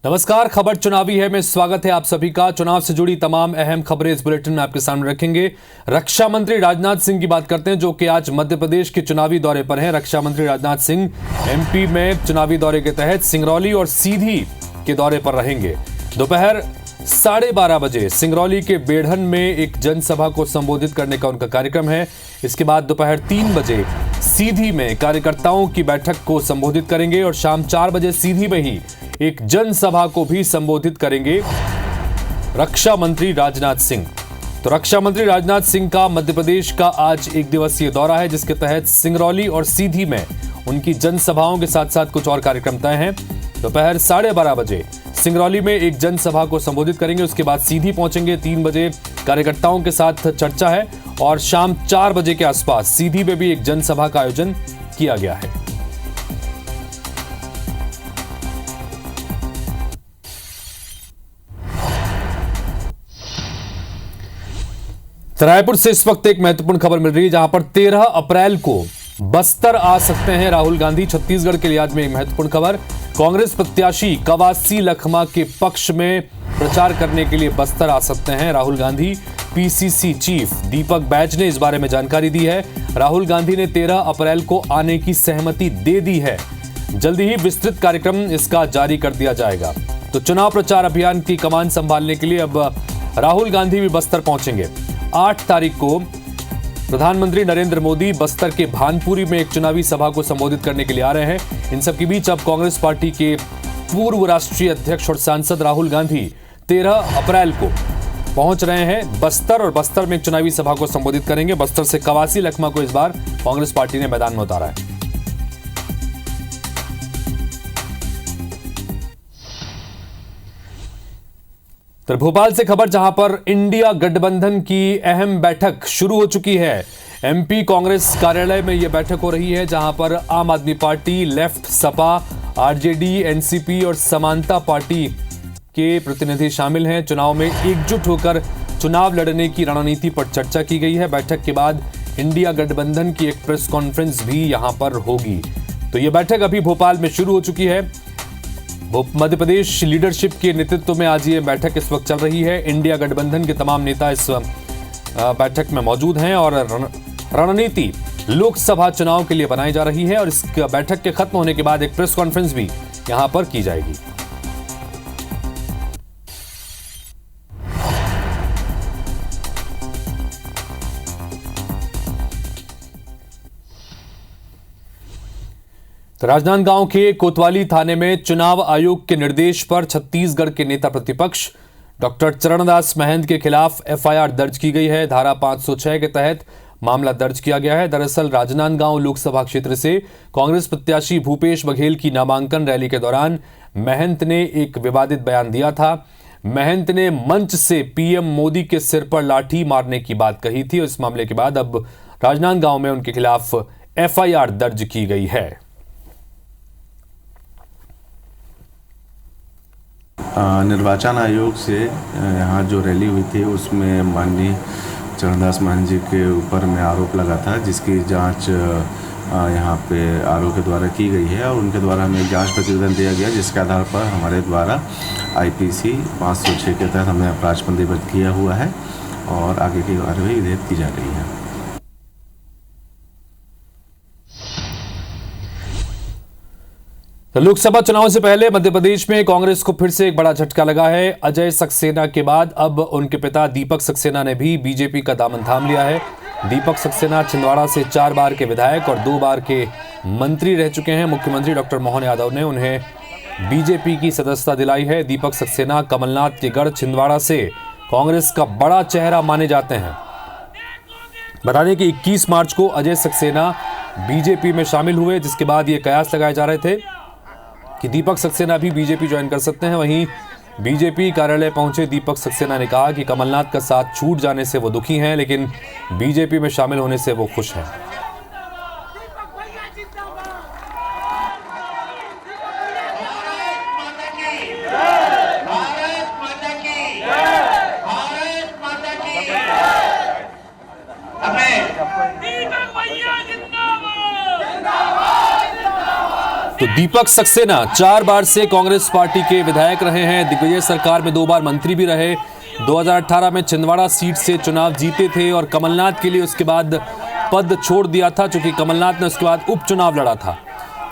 नमस्कार, खबर चुनावी है में स्वागत है आप सभी का। चुनाव से जुड़ी तमाम अहम खबरें इस बुलेटिन में आपके सामने रखेंगे। रक्षा मंत्री राजनाथ सिंह की बात करते हैं, जो कि आज मध्य प्रदेश के चुनावी दौरे पर हैं। रक्षा मंत्री राजनाथ सिंह एमपी में चुनावी दौरे के तहत सिंगरौली और सीधी के दौरे पर रहेंगे। दोपहर 12:30 बजे सिंगरौली के बेढ़न में एक जनसभा को संबोधित करने का उनका कार्यक्रम है। इसके बाद दोपहर 3 बजे सीधी में कार्यकर्ताओं की बैठक को संबोधित करेंगे और शाम 4 बजे सीधी में ही एक जनसभा को भी संबोधित करेंगे रक्षा मंत्री राजनाथ सिंह। तो रक्षा मंत्री राजनाथ सिंह का मध्य प्रदेश का आज एक दिवसीय दौरा है, जिसके तहत सिंगरौली और सीधी में उनकी जनसभाओं के साथ साथ कुछ और कार्यक्रम तय हैं। दोपहर 12:30 बजे सिंगरौली में एक जनसभा को संबोधित करेंगे, उसके बाद सीधी पहुंचेंगे। 3 बजे कार्यकर्ताओं के साथ चर्चा है और शाम 4 बजे के आसपास सीधी में भी एक जनसभा का आयोजन किया गया है। रायपुर से इस वक्त एक महत्वपूर्ण खबर मिल रही है, जहां पर 13 अप्रैल को बस्तर आ सकते हैं राहुल गांधी। छत्तीसगढ़ के लिहाज में एक महत्वपूर्ण खबर। कांग्रेस प्रत्याशी कवासी लखमा के पक्ष में प्रचार करने के लिए बस्तर आ सकते हैं राहुल गांधी। पीसीसी चीफ दीपक बैज ने इस बारे में जानकारी दी है। राहुल गांधी ने 13 अप्रैल को आने की सहमति दे दी है। जल्दी ही विस्तृत कार्यक्रम इसका जारी कर दिया जाएगा। तो चुनाव प्रचार अभियान की कमान संभालने के लिए अब राहुल गांधी भी बस्तर पहुंचेंगे। 8 तारीख को प्रधानमंत्री नरेंद्र मोदी बस्तर के भानपुरी में एक चुनावी सभा को संबोधित करने के लिए आ रहे हैं। इन सब के बीच अब कांग्रेस पार्टी के पूर्व राष्ट्रीय अध्यक्ष और सांसद राहुल गांधी 13 अप्रैल को पहुंच रहे हैं बस्तर और बस्तर में एक चुनावी सभा को संबोधित करेंगे। बस्तर से कवासी लखमा को इस बार कांग्रेस पार्टी ने मैदान में उतारा है। तो भोपाल से खबर, जहां पर इंडिया गठबंधन की अहम बैठक शुरू हो चुकी है। एमपी कांग्रेस कार्यालय में यह बैठक हो रही है, जहां पर आम आदमी party, left, Sapa, RJD, NCP और समानता पार्टी के प्रतिनिधि शामिल हैं। चुनाव में एकजुट होकर चुनाव लड़ने की रणनीति पर चर्चा की गई है। बैठक के बाद इंडिया गठबंधन की एक प्रेस कॉन्फ्रेंस भी यहां पर होगी। तो यह बैठक अभी भोपाल में शुरू हो चुकी है। मध्य प्रदेश लीडरशिप के नेतृत्व में आज ये बैठक इस वक्त चल रही है। इंडिया गठबंधन के तमाम नेता इस बैठक में मौजूद हैं और रणनीति लोकसभा चुनाव के लिए बनाई जा रही है और इस बैठक के खत्म होने के बाद एक प्रेस कॉन्फ्रेंस भी यहां पर की जाएगी। तो राजनांदगांव के कोतवाली थाने में चुनाव आयोग के निर्देश पर छत्तीसगढ़ के नेता प्रतिपक्ष डॉक्टर चरणदास महंत के खिलाफ एफआईआर दर्ज की गई है। धारा 506 के तहत मामला दर्ज किया गया है। दरअसल राजनांदगांव लोकसभा क्षेत्र से कांग्रेस प्रत्याशी भूपेश बघेल की नामांकन रैली के दौरान महंत ने एक विवादित बयान दिया था। महंत ने मंच से पीएम मोदी के सिर पर लाठी मारने की बात कही थी और इस मामले के बाद अब राजनांदगांव में उनके खिलाफ एफआईआर दर्ज की गई है। निर्वाचन आयोग से यहाँ जो रैली हुई थी उसमें माननीय चरणदास महंत जी के ऊपर में आरोप लगा था, जिसकी जांच यहाँ पे आरोप के द्वारा की गई है और उनके द्वारा हमें जांच प्रतिवेदन दिया गया, जिसके आधार पर हमारे द्वारा आईपीसी 506 के तहत हमें अपराध पंजीबद्ध किया हुआ है और आगे की कार्रवाई विधिवत की जा रही है। लोकसभा चुनाव से पहले मध्य प्रदेश में कांग्रेस को फिर से एक बड़ा झटका लगा है। अजय सक्सेना के बाद अब उनके पिता दीपक सक्सेना ने भी बीजेपी का दामन थाम लिया है। दीपक सक्सेना छिंदवाड़ा से 4 बार के विधायक और 2 बार के मंत्री रह चुके हैं। मुख्यमंत्री डॉक्टर मोहन यादव ने उन्हें बीजेपी की सदस्यता दिलाई है। दीपक सक्सेना कमलनाथ के गढ़ छिंदवाड़ा से कांग्रेस का बड़ा चेहरा माने जाते हैं। बता दें कि 21 मार्च को अजय सक्सेना बीजेपी में शामिल हुए, जिसके बाद ये कयास लगाए जा रहे थे कि दीपक सक्सेना भी बीजेपी ज्वाइन कर सकते हैं। वहीं बीजेपी कार्यालय पहुंचे दीपक सक्सेना ने कहा कि कमलनाथ का साथ छूट जाने से वो दुखी हैं, लेकिन बीजेपी में शामिल होने से वो खुश हैं। तो दीपक सक्सेना 4 बार से कांग्रेस पार्टी के विधायक रहे हैं। दिग्विजय सरकार में 2 बार मंत्री भी रहे। 2018 में छिंदवाड़ा सीट से चुनाव जीते थे और कमलनाथ के लिए उसके बाद पद छोड़ दिया था, क्योंकि कमलनाथ ने उसके बाद उपचुनाव लड़ा था।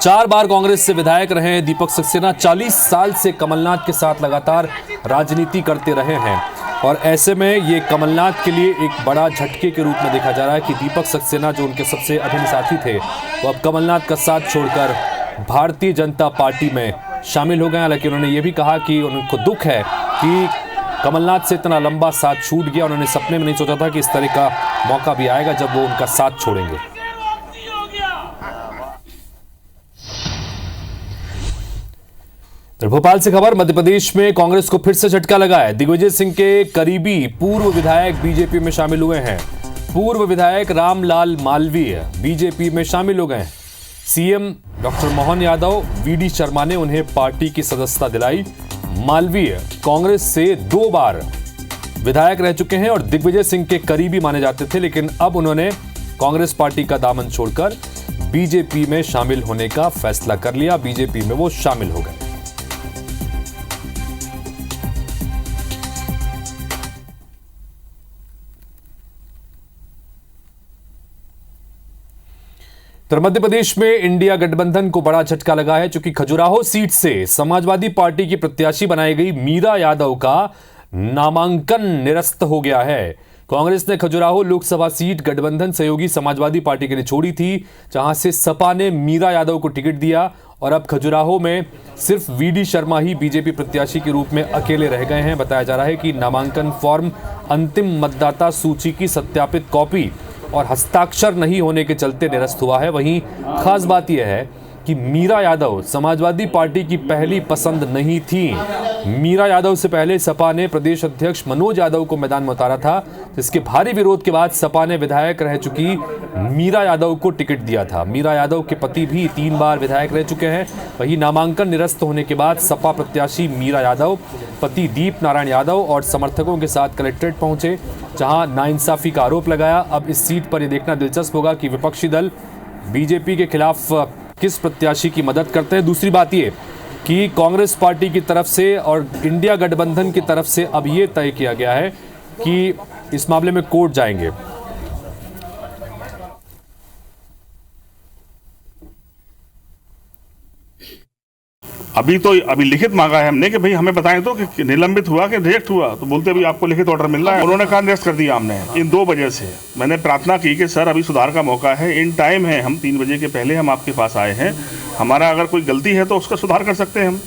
4 बार कांग्रेस से विधायक रहे हैं दीपक सक्सेना। 40 साल से कमलनाथ के साथ लगातार राजनीति करते रहे हैं और ऐसे में ये कमलनाथ के लिए एक बड़ा झटके के रूप में देखा जा रहा है कि दीपक सक्सेना, जो उनके सबसे अभिन्न साथी थे, वो अब कमलनाथ का साथ छोड़कर भारतीय जनता पार्टी में शामिल हो गए। हालांकि उन्होंने ये भी कहा कि उनको दुख है कि कमलनाथ से इतना लंबा साथ छूट गया। उन्होंने सपने में नहीं सोचा था कि इस तरह का मौका भी आएगा जब वो उनका साथ छोड़ेंगे। भोपाल से खबर, मध्य प्रदेश में कांग्रेस को फिर से झटका लगा है। दिग्विजय सिंह के करीबी पूर्व विधायक बीजेपी में शामिल हुए हैं। पूर्व विधायक रामलाल मालवीय बीजेपी में शामिल हो गए हैं। CM doctor Mohan Yadav, VD Sharma ने उन्हें पार्टी की सदस्यता दिलाई। मालवीय कांग्रेस से 2 बार विधायक रह चुके हैं और दिग्विजय सिंह के करीबी माने जाते थे, लेकिन अब उन्होंने कांग्रेस पार्टी का दामन छोड़कर बीजेपी में शामिल होने का फैसला कर लिया। बीजेपी में वो शामिल हो गए। तो मध्य प्रदेश में इंडिया गठबंधन को बड़ा झटका लगा है, क्योंकि खजुराहो सीट से समाजवादी पार्टी की प्रत्याशी बनाई गई मीरा यादव का नामांकन निरस्त हो गया है। कांग्रेस ने खजुराहो लोकसभा सीट गठबंधन सहयोगी समाजवादी पार्टी के लिए छोड़ी थी, जहां से सपा ने मीरा यादव को टिकट दिया और अब खजुराहो में सिर्फ वीडी शर्मा ही बीजेपी प्रत्याशी के रूप में अकेले रह गए हैं। बताया जा रहा है कि नामांकन फॉर्म, अंतिम मतदाता सूची की सत्यापित कॉपी और हस्ताक्षर नहीं होने के चलते निरस्त हुआ है। वहीं खास बात यह है कि मीरा यादव समाजवादी पार्टी की पहली पसंद नहीं थी। मीरा यादव से पहले सपा ने प्रदेश अध्यक्ष मनोज यादव को मैदान में उतारा था, जिसके भारी विरोध के बाद सपा ने विधायक रह चुकी मीरा यादव को टिकट दिया था। मीरा यादव के पति भी 3 बार विधायक रह चुके हैं। वहीं नामांकन निरस्त होने के बाद सपा प्रत्याशी मीरा यादव पति दीप नारायण यादव और समर्थकों के साथ कलेक्ट्रेट पहुंचे, जहां नाइंसाफी का आरोप लगाया। अब इस सीट पर यह देखना दिलचस्प होगा कि विपक्षी दल बीजेपी के खिलाफ किस प्रत्याशी की मदद करते हैं। दूसरी बात यह कि कांग्रेस पार्टी की तरफ से और इंडिया गठबंधन की तरफ से अब यह तय किया गया है कि इस मामले में कोर्ट जाएंगे। अभी लिखित मांगा है हमने कि भाई हमें बताएं तो कि निलंबित हुआ कि रिजेक्ट हुआ, तो बोलते अभी आपको लिखित ऑर्डर मिल रहा है। उन्होंने कहा निरस्त कर दिया हमने। इन 2 बजे से मैंने प्रार्थना की कि सर अभी सुधार का मौका है, इन टाइम है, हम 3 बजे के पहले हम आपके पास आए हैं, हमारा अगर कोई गलती है तो उसका सुधार कर सकते हैं हम।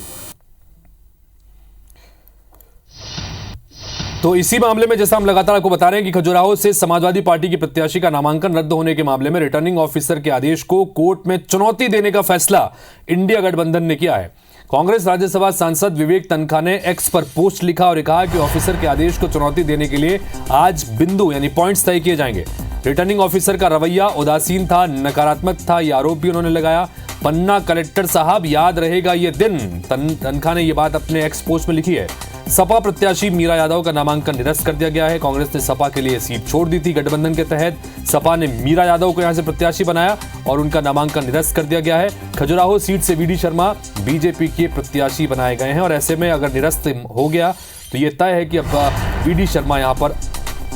तो इसी मामले में जैसा हम लगातार आपको बता रहे हैं कि खजुराहो से समाजवादी पार्टी की प्रत्याशी का नामांकन रद्द होने के मामले में रिटर्निंग ऑफिसर के आदेश को कोर्ट में चुनौती देने का फैसला इंडिया गठबंधन ने किया है। कांग्रेस राज्यसभा सांसद विवेक तनखा ने एक्स पर पोस्ट लिखा और कहा कि ऑफिसर के आदेश को चुनौती देने के लिए आज बिंदु यानी पॉइंट्स तय किए जाएंगे। रिटर्निंग ऑफिसर का रवैया उदासीन था, नकारात्मक था, यह आरोप भी उन्होंने लगाया। पन्ना कलेक्टर साहब, याद रहेगा ये दिन, तनखा ने यह बात अपने एक्स पोस्ट में लिखी है। सपा प्रत्याशी मीरा यादव का नामांकन निरस्त कर दिया गया है। कांग्रेस ने सपा के लिए सीट छोड़ दी थी गठबंधन के तहत। सपा ने मीरा यादव को यहां से प्रत्याशी बनाया और उनका नामांकन निरस्त कर दिया गया है। खजुराहो सीट से वीडी शर्मा बीजेपी के प्रत्याशी बनाए गए हैं और ऐसे में अगर निरस्त हो गया तो यह तय है कि अब वीडी शर्मा यहां पर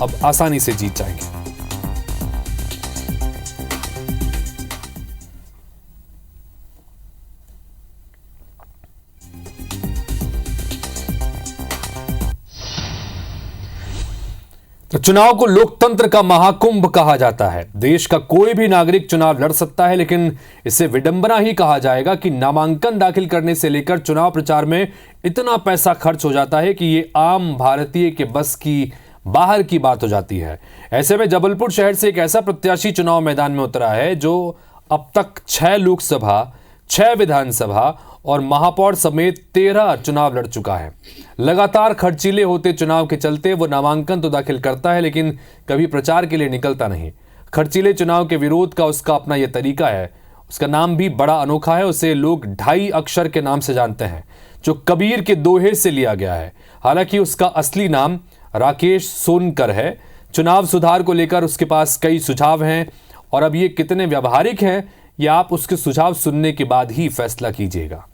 अब आसानी से जीत जाएंगे। तो चुनाव को लोकतंत्र का महाकुंभ कहा जाता है। देश का कोई भी नागरिक चुनाव लड़ सकता है, लेकिन इसे विडंबना ही कहा जाएगा कि नामांकन दाखिल करने से लेकर चुनाव प्रचार में इतना पैसा खर्च हो जाता है कि ये आम भारतीय के बस की बाहर की बात हो जाती है। ऐसे में जबलपुर शहर से एक ऐसा प्रत्याशी चुनाव मैदान में उतरा है जो अब तक 6 लोकसभा, 6 विधानसभा और महापौर समेत 13 चुनाव लड़ चुका है। लगातार खर्चीले होते चुनाव के चलते वो नामांकन तो दाखिल करता है, लेकिन कभी प्रचार के लिए निकलता नहीं। खर्चीले चुनाव के विरोध का उसका अपना यह तरीका है। उसका नाम भी बड़ा अनोखा है। उसे लोग 2.5 अक्षर के नाम से जानते हैं, जो कबीर के दोहे से लिया गया है। हालांकि उसका असली नाम राकेश सोनकर है। चुनाव सुधार को लेकर उसके पास कई सुझाव हैं और अब ये कितने व्यावहारिक हैं या आप उसके सुझाव सुनने के बाद ही फैसला कीजिएगा?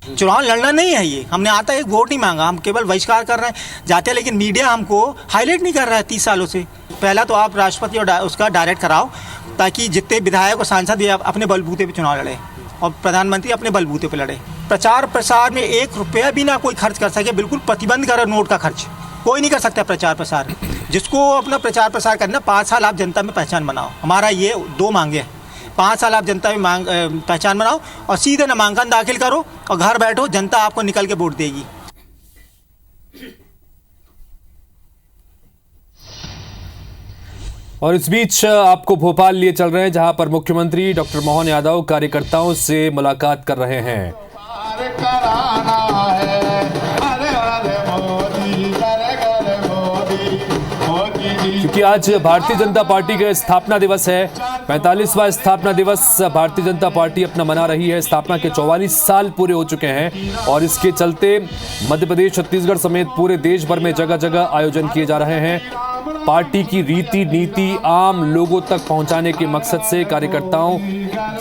चुनाव लड़ना नहीं है ये, हमने आता एक वोट नहीं मांगा, हम केवल बहिष्कार कर रहे हैं जाते हैं, लेकिन मीडिया हमको हाईलाइट नहीं कर रहा है 30 सालों से। पहला तो आप राष्ट्रपति और उसका डायरेक्ट कराओ, ताकि जितने विधायक और सांसद ये अपने बलबूते पे चुनाव लड़े और प्रधानमंत्री अपने बलबूते पे लड़े। प्रचार प्रसार में 1 रुपया भी ना कोई खर्च कर सके, बिल्कुल प्रतिबंध करो नोट का खर्च, कोई नहीं कर सकता प्रचार प्रसार। जिसको अपना प्रचार प्रसार करना, 5 साल आप जनता में पहचान बनाओ, हमारा ये 2 मांगे हैं। 5 साल आप जनता में पहचान बनाओ और सीधे नामांकन दाखिल करो और घर बैठो, जनता आपको निकल के वोट देगी। और इस बीच आपको भोपाल लिए चल रहे हैं, जहां पर मुख्यमंत्री डॉक्टर मोहन यादव कार्यकर्ताओं से मुलाकात कर रहे हैं। क्योंकि आज भारतीय जनता पार्टी का स्थापना दिवस है, 45वां स्थापना दिवस भारतीय जनता पार्टी अपना मना रही है। स्थापना के 44 साल पूरे हो चुके हैं और इसके चलते मध्य प्रदेश, छत्तीसगढ़ समेत पूरे देश भर में जगह जगह आयोजन किए जा रहे हैं। पार्टी की रीति नीति आम लोगों तक पहुंचाने के मकसद से कार्यकर्ताओं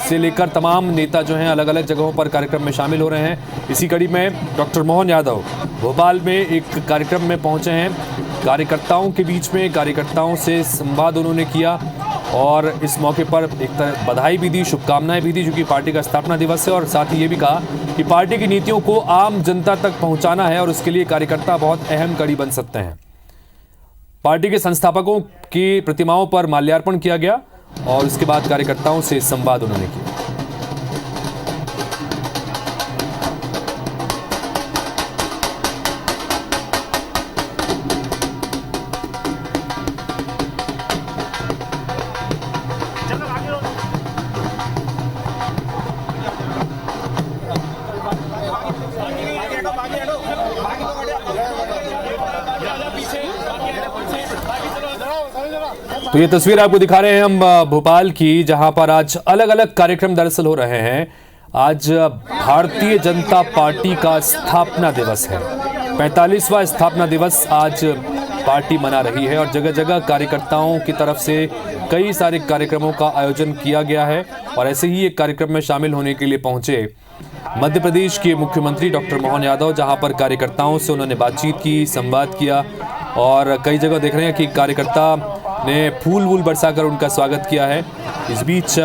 से लेकर तमाम नेता जो हैं अलग अलग जगहों पर कार्यक्रम में शामिल हो रहे हैं। इसी कड़ी में डॉक्टर मोहन यादव भोपाल में एक कार्यक्रम में पहुंचे हैं। कार्यकर्ताओं के बीच में कार्यकर्ताओं से संवाद उन्होंने किया और इस मौके पर एक तरह बधाई भी दी, शुभकामनाएं भी दी, क्योंकि पार्टी का स्थापना दिवस है। और साथ ही ये भी कहा कि पार्टी की नीतियों को आम जनता तक पहुंचाना है और उसके लिए कार्यकर्ता बहुत अहम कड़ी बन सकते हैं। पार्टी के संस्थापकों की प्रतिमाओं पर माल्यार्पण किया गया और उसके बाद कार्यकर्ताओं से संवाद उन्होंने किया। तो ये तस्वीर आपको दिखा रहे हैं हम भोपाल की, जहां पर आज अलग अलग कार्यक्रम दरअसल हो रहे हैं। आज भारतीय जनता पार्टी का स्थापना दिवस है, 45वां स्थापना दिवस आज पार्टी मना रही है और जगह जगह कार्यकर्ताओं की तरफ से कई सारे कार्यक्रमों का आयोजन किया गया है। और ऐसे ही एक कार्यक्रम में शामिल होने के लिए पहुंचे मध्य प्रदेश के मुख्यमंत्री डॉक्टर मोहन यादव, जहां पर कार्यकर्ताओं से उन्होंने बातचीत की, संवाद किया और कई जगह देख रहे हैं कि कार्यकर्ता ने फूल वूल बरसाकर उनका स्वागत किया है। इस बीच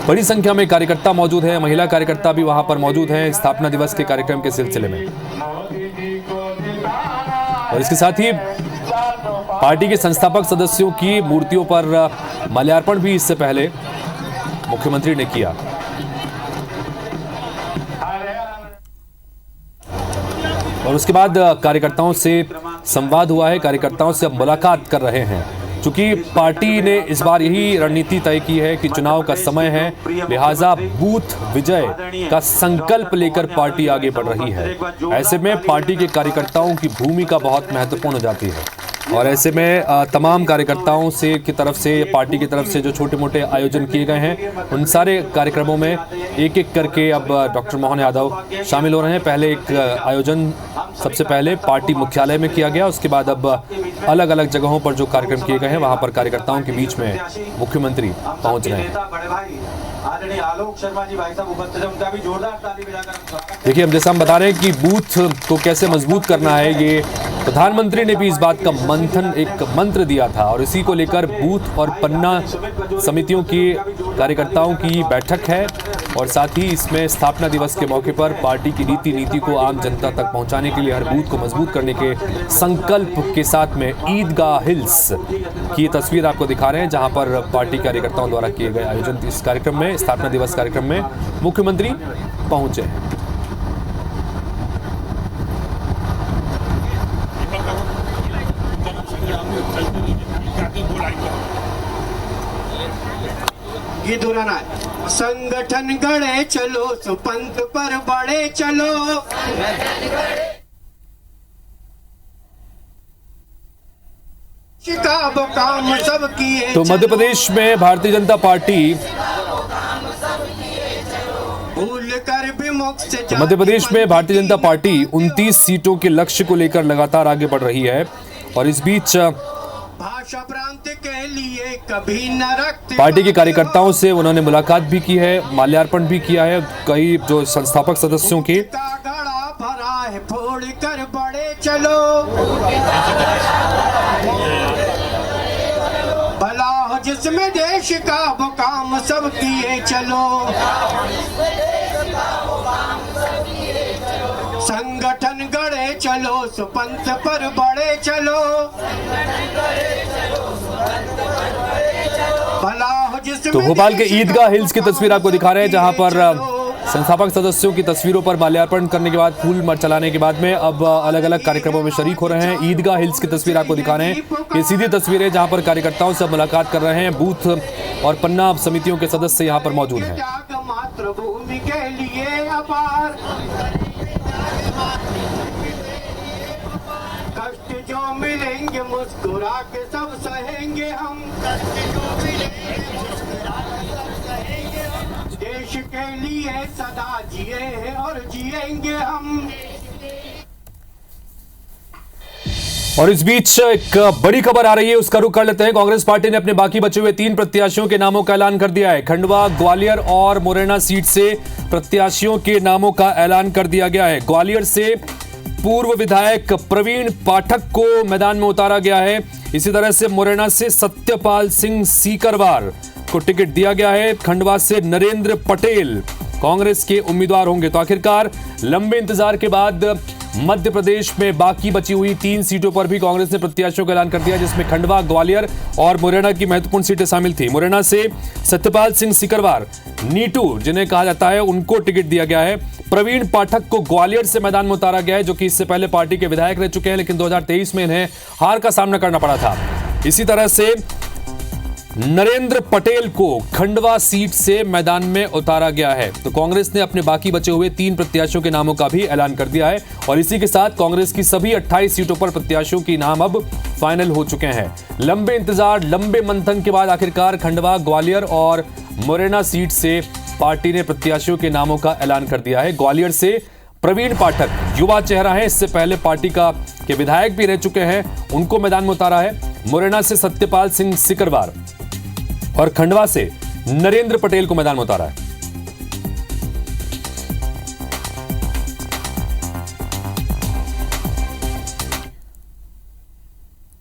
बड़ी संख्या में कार्यकर्ता मौजूद हैं, महिला कार्यकर्ता भी वहां पर मौजूद हैं स्थापना दिवस के कार्यक्रम के सिलसिले में। और इसके साथ ही पार्टी के संस्थापक सदस्यों की मूर्तियों पर माल्यार्पण भी इससे पहले मुख्यमंत्री ने किया। और उसके बाद कार्यकर्ताओं से संवाद हुआ है, कार्यकर्ताओं से अब मुलाकात कर रहे हैं। चूंकि पार्टी ने इस बार यही रणनीति तय की है कि चुनाव का समय है, लिहाजा बूथ विजय का संकल्प लेकर पार्टी आगे बढ़ रही है। ऐसे में पार्टी के कार्यकर्ताओं की भूमिका बहुत महत्वपूर्ण हो जाती है और ऐसे में तमाम कार्यकर्ताओं से की तरफ से, पार्टी की तरफ से जो छोटे मोटे आयोजन किए गए हैं, उन सारे कार्यक्रमों में एक एक करके अब डॉक्टर मोहन यादव शामिल हो रहे हैं। पहले एक आयोजन सबसे पहले पार्टी मुख्यालय में किया गया, उसके बाद अब अलग अलग जगहों पर जो कार्यक्रम किए गए हैं वहां पर कार्यकर्ताओं के बीच में मुख्यमंत्री पहुंच रहे हैं। देखिए, हम जैसा हम बता रहे हैं कि बूथ को कैसे मजबूत करना है, ये प्रधानमंत्री ने भी इस बात का मंथन, एक मंत्र दिया था और इसी को लेकर बूथ और पन्ना समितियों की कार्यकर्ताओं की बैठक है। और साथ ही इसमें स्थापना दिवस के मौके पर पार्टी की नीति को आम जनता तक पहुंचाने के लिए हर बूथ को मजबूत करने के संकल्प के साथ में ईदगाह हिल्स की तस्वीर आपको दिखा रहे हैं, जहां पर पार्टी कार्यकर्ताओं द्वारा किए गए आयोजन इस कार्यक्रम में, स्थापना दिवस कार्यक्रम में मुख्यमंत्री पहुंचे हैं। ये दोहराना है। संगठन गढ़े चलो, सुपंथ पर बढ़े चलो। काम सब किए। तो मध्य प्रदेश में भारतीय जनता पार्टी भूल कर भी मोक्ष तो मध्य प्रदेश में भारतीय जनता पार्टी 29 सीटों के लक्ष्य को लेकर लगातार आगे बढ़ रही है और इस बीच भाषा प्रांत के लिए कभी न रखते पार्टी के कार्यकर्ताओं से उन्होंने मुलाकात भी की है, माल्यार्पण भी किया है कई जो संस्थापक सदस्यों के। का घड़ा भरा है फोड़ कर बड़े चलो, भला हो जिसमें देश का वो काम सब किए चलो, संगठन गढ़े चलो सुपंथ पर बड़े चलो, भला हो जिसमें तो भोपाल के ईदगाह हिल्स की तस्वीर आपको दिखा रहे हैं जहां पर संस्थापक सदस्यों की तस्वीरों पर माल्यार्पण करने के बाद फूल चलाने के बाद में अब अलग अलग कार्यक्रमों में शरीक हो रहे हैं। ईदगाह हिल्स की तस्वीर आपको दिखा रहे हैं, ये सीधी तस्वीरें जहां पर कार्यकर्ताओं से मुलाकात कर रहे हैं। बूथ और पन्ना समितियों के सदस्य यहां पर मौजूद हैं। मातृभूमि के लिए अपार कष्ट जो मिलेंगे मुस्कुरा के सब सहेंगे हम, देश के लिए सदा जिए हैं और जिएंगे हम। और इस बीच एक बड़ी खबर आ रही है, उसका रुख कर लेते हैं। कांग्रेस पार्टी ने अपने बाकी बचे हुए 3 प्रत्याशियों के नामों का ऐलान कर दिया है। खंडवा, ग्वालियर और मुरैना सीट से प्रत्याशियों के नामों का ऐलान कर दिया गया है। ग्वालियर से पूर्व विधायक प्रवीण पाठक को मैदान में उतारा गया है। इसी तरह से मुरैना से सत्यपाल सिंह सीकरवार को टिकट दिया गया है। खंडवा से नरेंद्र पटेल कांग्रेस के उम्मीदवार होंगे। तो आखिरकार लंबे इंतजार के बाद मध्य प्रदेश में बाकी बची हुई 3 सीटों पर भी कांग्रेस ने प्रत्याशियों का ऐलान कर दिया, जिसमें खंडवा, ग्वालियर और मुरैना की महत्वपूर्ण सीटें शामिल थी। मुरैना से सत्यपाल सिंह सीकरवार, नीटू जिन्हें कहा जाता है, उनको टिकट दिया गया है। प्रवीण पाठक को ग्वालियर से मैदान में उतारा गया है, जो कि इससे पहले पार्टी के विधायक रह चुके हैं, लेकिन 2023 में इन्हें हार का सामना करना पड़ा था। इसी तरह से नरेंद्र पटेल को खंडवा सीट से मैदान में उतारा गया है। तो कांग्रेस ने अपने बाकी बचे हुए 3 प्रत्याशियों के नामों का भी ऐलान कर दिया है और इसी के साथ कांग्रेस की सभी 28 सीटों पर प्रत्याशियों के नाम अब फाइनल हो चुके हैं। लंबे इंतजार, लंबे मंथन के बाद आखिरकार खंडवा, ग्वालियर और मुरैना सीट से पार्टी ने प्रत्याशियों के नामों का ऐलान कर दिया है। ग्वालियर से प्रवीण पाठक युवा चेहरा है, इससे पहले पार्टी के विधायक भी रह चुके हैं, उनको मैदान में उतारा है। मुरैना से सत्यपाल सिंह सीकरवार और खंडवा से नरेंद्र पटेल को मैदान में उतारा है।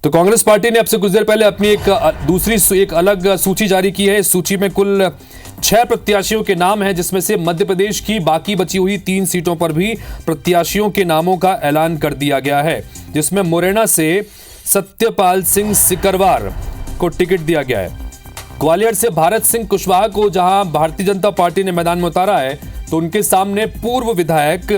तो कांग्रेस पार्टी ने अब से कुछ देर पहले अपनी एक अलग सूची जारी की है। इस सूची में कुल 6 प्रत्याशियों के नाम हैं, जिसमें से मध्य प्रदेश की बाकी बची हुई 3 सीटों पर भी प्रत्याशियों के नामों का ऐलान कर दिया गया है, जिसमें मुरैना से सत्यपाल सिंह सीकरवार को टिकट दिया गया है। ग्वालियर से भारत सिंह कुशवाहा को जहां भारतीय जनता पार्टी ने मैदान में उतारा है, तो उनके सामने पूर्व विधायक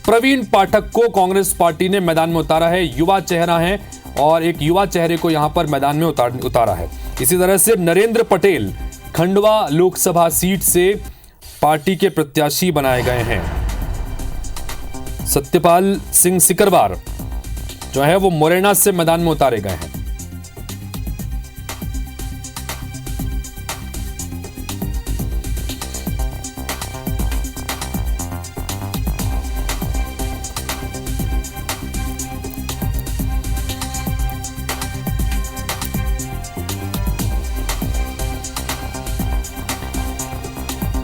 प्रवीण पाठक को कांग्रेस पार्टी ने मैदान में उतारा है। युवा चेहरा है और एक युवा चेहरे को यहां पर मैदान में उतारा है। इसी तरह से नरेंद्र पटेल खंडवा लोकसभा सीट से पार्टी के प्रत्याशी बनाए गए हैं। सत्यपाल सिंह सीकरवार जो है वो मुरैना से मैदान में उतारे गए हैं।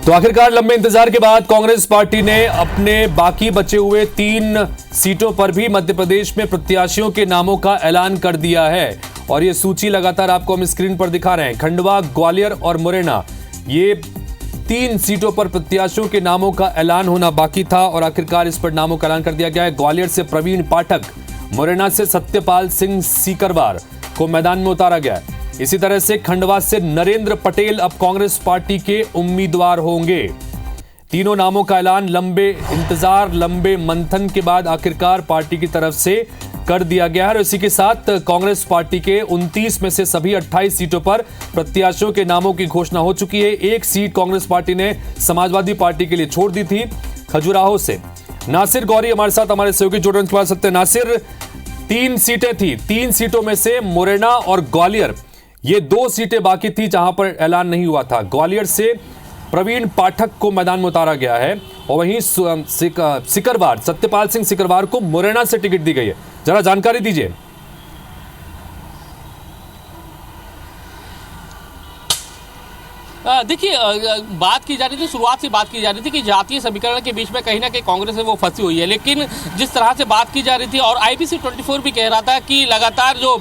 तो आखिरकार लंबे इंतजार के बाद कांग्रेस पार्टी ने अपने बाकी बचे हुए 3 सीटों पर भी मध्य प्रदेश में प्रत्याशियों के नामों का ऐलान कर दिया है और ये सूची लगातार आपको हम स्क्रीन पर दिखा रहे हैं। खंडवा, ग्वालियर और मुरैना, ये 3 सीटों पर प्रत्याशियों के नामों का ऐलान होना बाकी था और आखिरकार इस पर नामों का ऐलान कर दिया गया है। ग्वालियर से प्रवीण पाठक, मुरैना से सत्यपाल सिंह सीकरवार को मैदान में उतारा गया है। इसी तरह से खंडवा से नरेंद्र पटेल अब कांग्रेस पार्टी के उम्मीदवार होंगे। तीनों नामों का ऐलान लंबे इंतजार, लंबे मंथन के बाद आखिरकार पार्टी की तरफ से कर दिया गया है और इसी के साथ कांग्रेस पार्टी के 29 में से सभी 28 सीटों पर प्रत्याशियों के नामों की घोषणा हो चुकी है। एक सीट कांग्रेस पार्टी ने समाजवादी पार्टी के लिए छोड़ दी थी, खजुराहो से। नासिर गौरी हमारे साथ हमारे सहयोगी जुड़ पा सकते हैं। नासिर, 3 सीटें थी, 3 सीटों में से मुरैना और ग्वालियर, ये 2 सीटें बाकी थी जहां पर ऐलान नहीं हुआ था। ग्वालियर से प्रवीण पाठक को मैदान में उतारा गया है और वहीं सिकरवार सत्यपाल सिंह सिकरवार को मुरैना से टिकट दी गई है। जरा जानकारी दीजिए। देखिए, बात की जा रही थी, शुरुआत से बात की जा रही थी कि जातीय समीकरण के बीच में कहीं ना कहीं कांग्रेस है वो फंसी हुई है, लेकिन जिस तरह से बात की जा रही थी और IBC 24 भी कह रहा था कि लगातार जो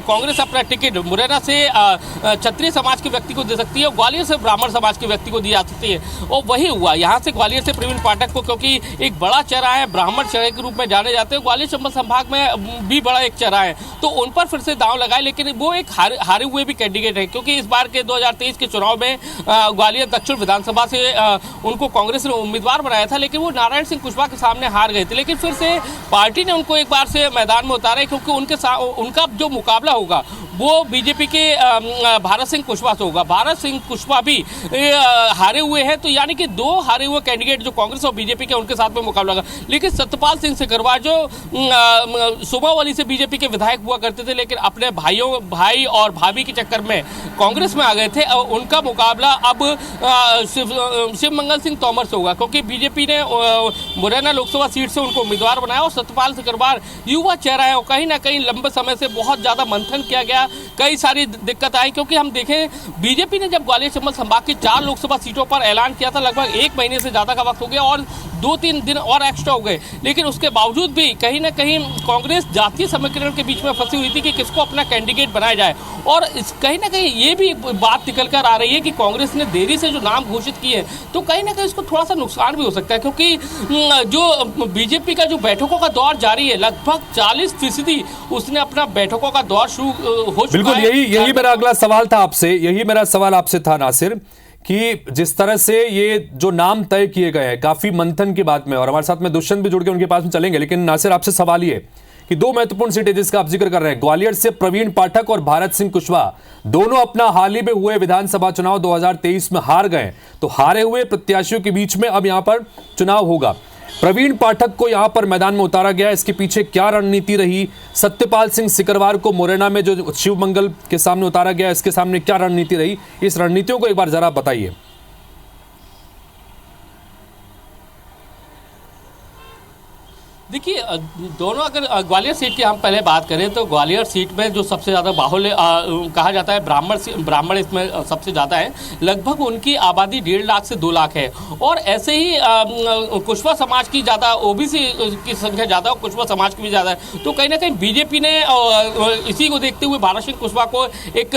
कांग्रेस अपना टिकट मुरैना से क्षत्रिय समाज के व्यक्ति को दे सकती है, ग्वालियर से ब्राह्मण समाज के व्यक्ति को दी जा सकती है, और वही हुआ। यहाँ से ग्वालियर से प्रवीण पाठक को, क्योंकि एक बड़ा चेहरा है, ब्राह्मण चेहरे के रूप में जाने जाते हैं, ग्वालियर चंबल संभाग में भी बड़ा एक चेहरा है, तो उन पर फिर से दांव लगाए, लेकिन वो एक हारे हुए भी कैंडिडेट है, क्योंकि इस बार के 2023 के चुनाव में ग्वालियर दक्षिण विधानसभा से उनको कांग्रेस ने उम्मीदवार बनाया था, लेकिन वो नारायण सिंह कुशवाहा के सामने हार गए थे। लेकिन फिर से पार्टी ने उनको एक बार से मैदान में उतारा है, क्योंकि उनका जो मुकाबला होगा वो बीजेपी के भारत सिंह कुशवाहा से होगा। भारत सिंह कुशवाहा भी हारे हुए हैं, तो यानी कि दो हारे हुए कैंडिडेट जो कांग्रेस और बीजेपी के, उनके साथ में मुकाबला होगा। लेकिन सत्यपाल सिंह सिकरवार जो सुबावली से बीजेपी के विधायक हुआ करते थे, लेकिन अपने भाई और भाभी के चक्कर में कांग्रेस में आ गए थे, उनका मुकाबला अब शिवमंगल सिंह तोमर से होगा, क्योंकि बीजेपी ने मुरैना लोकसभा सीट से उनको उम्मीदवार बनाया और सत्यपाल सिकरवार युवा चेहरा है और कहीं ना कहीं लंबे समय से बहुत ज्यादा मंथन किया गया, कई सारी दिक्कत आई, क्योंकि हम देखें बीजेपी ने जब ग्वालियर चंबल संभाग की 4 लोकसभा सीटों पर ऐलान किया था, लगभग 1 महीने से ज्यादा का वक्त हो गया और 2-3 दिन और एक्स्ट्रा हो गए, लेकिन उसके बावजूद भी कहीं ना कहीं कांग्रेस जातीय समीकरण के बीच में फंसी हुई थी कि किसको अपना कैंडिडेट बनाया जाए। और कहीं ना कहीं ये भी बात निकल कर आ रही है कि कांग्रेस ने देरी से जो नाम घोषित किए, तो कहीं ना कहीं इसको थोड़ा सा नुकसान भी हो सकता है, क्योंकि जो बीजेपी का जो बैठकों का दौर जारी है, लगभग 40% उसने अपना बैठकों का दौर शुरू हो चुका बिल्कुल, है। यही मेरा अगला सवाल था आपसे, यही मेरा सवाल आपसे था नासिर, कि जिस तरह से ये जो नाम तय किए गए हैं काफी मंथन के बाद में, और हमारे साथ में दुष्यंत भी जुड़ के उनके पास में चलेंगे, लेकिन नासिर आपसे सवाल ये कि 2 महत्वपूर्ण सीटें जिसका आप जिक्र कर रहे हैं, ग्वालियर से प्रवीण पाठक और भारत सिंह कुशवाहा, दोनों अपना हाल ही में हुए विधानसभा चुनाव 2023 में हार गए, तो हारे हुए प्रत्याशियों के बीच में अब यहां पर चुनाव होगा। प्रवीण पाठक को यहां पर मैदान में उतारा गया, इसके पीछे क्या रणनीति रही? सत्यपाल सिंह सिकरवार को मुरैना में जो शिवमंगल के सामने उतारा गया, इसके सामने क्या रणनीति रही? इस रणनीतियों को एक बार जरा बताइए। देखिए, दोनों अगर ग्वालियर सीट की हम पहले बात करें तो ग्वालियर सीट में जो सबसे ज़्यादा बाहुल्य कहा जाता है, ब्राह्मण इसमें सबसे ज़्यादा है, लगभग उनकी आबादी 1.5 लाख से 2 लाख है, और ऐसे ही कुशवाहा समाज की ज़्यादा, OBC की संख्या ज़्यादा और कुशवाहा समाज की भी ज़्यादा है, तो कहीं ना कहीं बीजेपी ने इसी को देखते हुए भारत सिंह कुशवाहा को एक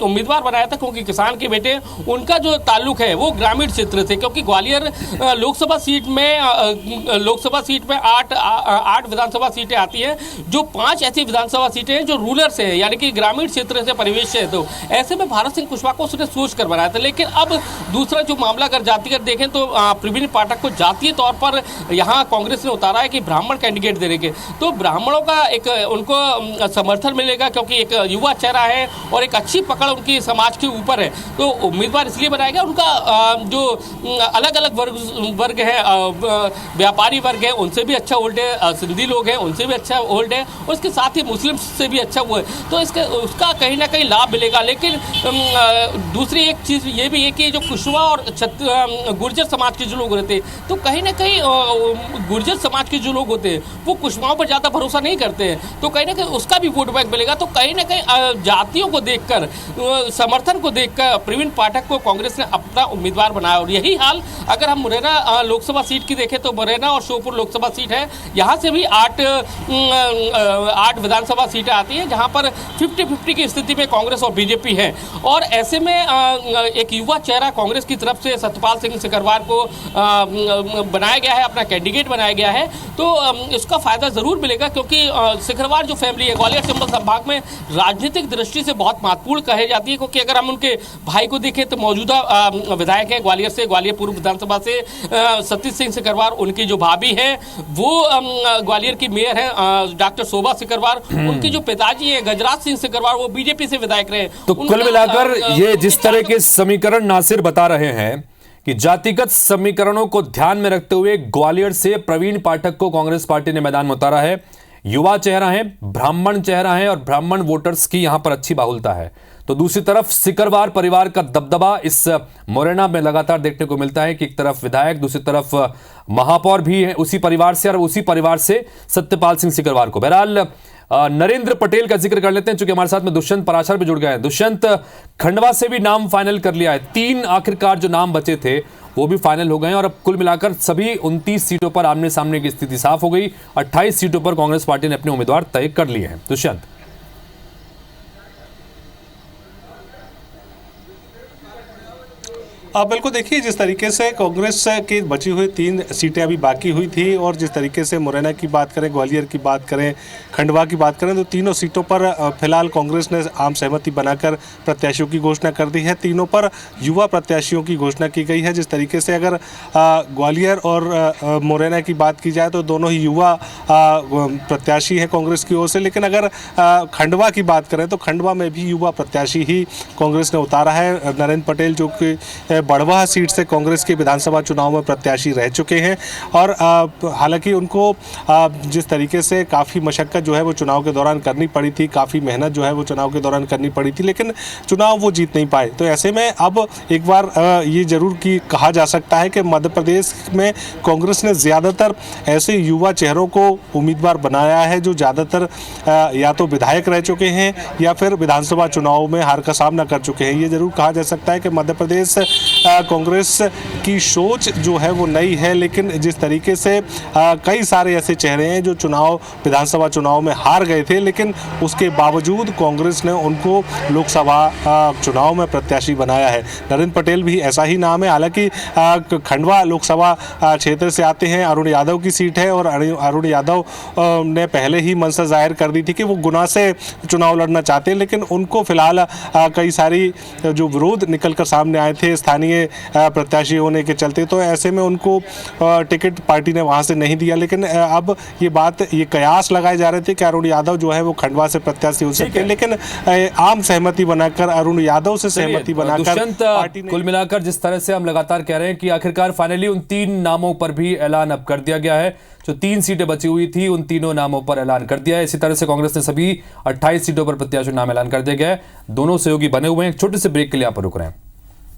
उम्मीदवार बनाया था, क्योंकि किसान के बेटे, उनका जो ताल्लुक है वो ग्रामीण क्षेत्र से, क्योंकि ग्वालियर लोकसभा सीट में 8 विधानसभा सीटें आती हैं, जो 5 ऐसी विधानसभा सीटें हैं जो रूरल से है, यानी कि ग्रामीण क्षेत्र से परिवेश से है, तो ऐसे में भारत सिंह कुशवाहा को उसने सोच कर बनाया था। लेकिन अब दूसरा जो मामला अगर जातिगत देखें तो प्रवीण पाठक को जातीय तौर पर यहाँ कांग्रेस ने उतारा है कि ब्राह्मण कैंडिडेट देंगे, तो ब्राह्मणों का एक उनको समर्थन मिलेगा, क्योंकि एक युवा चेहरा है और एक अच्छी पकड़ उनकी समाज के ऊपर है, तो उम्मीदवार इसलिए बनाया गया। उनका जो अलग अलग वर्ग है, व्यापारी वर्ग है, उनसे भी अच्छा होल्ड है, सिंधी लोग हैं उनसे भी अच्छा होल्ड है, और उसके साथ ही मुस्लिम से भी अच्छा हुआ है, तो उसका कहीं ना कहीं लाभ मिलेगा। लेकिन दूसरी एक चीज़ ये भी है कि जो कुशवाहा और गुर्जर समाज के जो लोग रहते हैं, तो कहीं ना कहीं गुर्जर समाज के जो लोग होते हैं वो कुशवाहाओं पर ज़्यादा भरोसा नहीं करते हैं, तो कहीं ना कहीं उसका भी वोट बैंक मिलेगा। तो कहीं ना कहीं जातियों को देखकर, समर्थन को देखकर प्रवीण पाठक को कांग्रेस ने अपना उम्मीदवार बनाया, और यही हाल अगर हम मुरैना लोकसभा सीट की देखें तो मुरैना और श्योपुर लोकसभा सीट है, यहाँ से भी 8 विधानसभा सीटें आती हैं, जहाँ पर 50-50 की स्थिति में कांग्रेस और बीजेपी है, और ऐसे में एक युवा चेहरा कांग्रेस की तरफ से सत्यपाल सिंह सिकरवार को बनाया गया है, अपना कैंडिडेट बनाया गया है, तो इसका फायदा जरूर मिलेगा, क्योंकि सिकरवार जो फैमिली है ग्वालियर चंबल संभाग में राजनीतिक दृष्टि से बहुत महत्वपूर्ण कही जाती है, क्योंकि अगर हम उनके भाई को देखें तो मौजूदा विधायक हैं ग्वालियर से, ग्वालियर पूर्व विधानसभा से सतीश सिंह सिकरवार, उनकी जो भाभी है वो ग्वालियर की मेयर है डॉक्टर शोभा सिकरवार, उनके जो पिताजी है गजराज सिंह सिकरवार, वो बीजेपी से विधायक रहे। तो कुल मिलाकर ये जिस तरह के समीकरण नासिर बता रहे हैं कि जातिगत समीकरणों को ध्यान में रखते हुए ग्वालियर से प्रवीण पाठक को कांग्रेस पार्टी ने मैदान में उतारा है, युवा चेहरा है, ब्राह्मण चेहरा है और ब्राह्मण वोटर्स की यहां पर अच्छी बाहुलता है, तो दूसरी तरफ सिकरवार परिवार का दबदबा इस मुरैना में लगातार देखने को मिलता है कि एक तरफ विधायक, दूसरी तरफ महापौर भी है उसी परिवार से, और उसी परिवार से सत्यपाल सिंह सिकरवार को। बहरहाल नरेंद्र पटेल का जिक्र कर लेते हैं, चूंकि हमारे साथ में दुष्यंत पराशर भी जुड़ गए हैं। दुष्यंत, खंडवा से भी नाम फाइनल कर लिया है, 3 आखिरकार जो नाम बचे थे वो भी फाइनल हो गए हैं, और अब कुल मिलाकर सभी 29 सीटों पर आमने सामने की स्थिति साफ हो गई। 28 सीटों पर कांग्रेस पार्टी ने अपने उम्मीदवार तय कर लिए हैं। दुष्यंत, आप बिल्कुल देखिए, जिस तरीके से कांग्रेस की बची हुई 3 सीटें अभी बाकी हुई थी, और जिस तरीके से मुरैना की बात करें, ग्वालियर की बात करें, खंडवा की बात करें, तो तीनों सीटों पर फिलहाल कांग्रेस ने आम सहमति बनाकर प्रत्याशियों की घोषणा कर दी है। तीनों पर युवा प्रत्याशियों की घोषणा की गई है। जिस तरीके से अगर ग्वालियर और मुरैना की बात की जाए तो दोनों ही युवा प्रत्याशी हैं कांग्रेस की ओर से, लेकिन अगर खंडवा की बात करें तो खंडवा में भी युवा प्रत्याशी ही कांग्रेस ने उतारा है। नरेंद्र पटेल जो कि बड़वाह सीट से कांग्रेस के विधानसभा चुनाव में प्रत्याशी रह चुके हैं, और हालांकि उनको जिस तरीके से काफ़ी मशक्कत जो है वो चुनाव के दौरान करनी पड़ी थी, काफ़ी मेहनत जो है वो चुनाव के दौरान करनी पड़ी थी, लेकिन चुनाव वो जीत नहीं पाए। तो ऐसे में अब एक बार ये जरूर कि कहा जा सकता है कि मध्य प्रदेश में कांग्रेस ने ज़्यादातर ऐसे युवा चेहरों को उम्मीदवार बनाया है जो ज़्यादातर या तो विधायक रह चुके हैं या फिर विधानसभा चुनाव में हार का सामना कर चुके हैं। ये जरूर कहा जा सकता है कि मध्य प्रदेश कांग्रेस की सोच जो है वो नई है, लेकिन जिस तरीके से कई सारे ऐसे चेहरे हैं जो विधानसभा चुनाव में हार गए थे, लेकिन उसके बावजूद कांग्रेस ने उनको लोकसभा चुनाव में प्रत्याशी बनाया है। नरेंद्र पटेल भी ऐसा ही नाम है। हालांकि खंडवा लोकसभा क्षेत्र से आते हैं, अरुण यादव की सीट है, और अरुण यादव ने पहले ही मंशा जाहिर कर दी थी कि वो गुना से चुनाव लड़ना चाहते हैं, लेकिन उनको फिलहाल कई सारी जो विरोध निकल कर सामने आए थे स्थानीय प्रत्याशी होने के चलते, तो ऐसे में उनको टिकट पार्टी ने वहां से नहीं दिया। लेकिन अब ये कयास लगाए जा रहे थे कि अरुण यादव जो है वो खंडवा से प्रत्याशी हो सकते हैं, लेकिन आम सहमति बनाकर अरुण यादव से सहमति बनाकर पार्टी ने, कुल मिलाकर जिस तरह से हम लगातार कह रहे हैं कि आखिरकार फाइनली उन 3 नामों पर भी ऐलान अब कर दिया गया है। जो 3 सीटें बची हुई थी उन तीनों नामों पर ऐलान कर दिया है। इसी तरह से कांग्रेस ने सभी 28 सीटों पर प्रत्याशी नाम ऐलान कर दिया गया है। दोनों सहयोगी बने हुए हैं। एक छोटे से ब्रेक के लिए यहाँ पर रुक रहे हैं।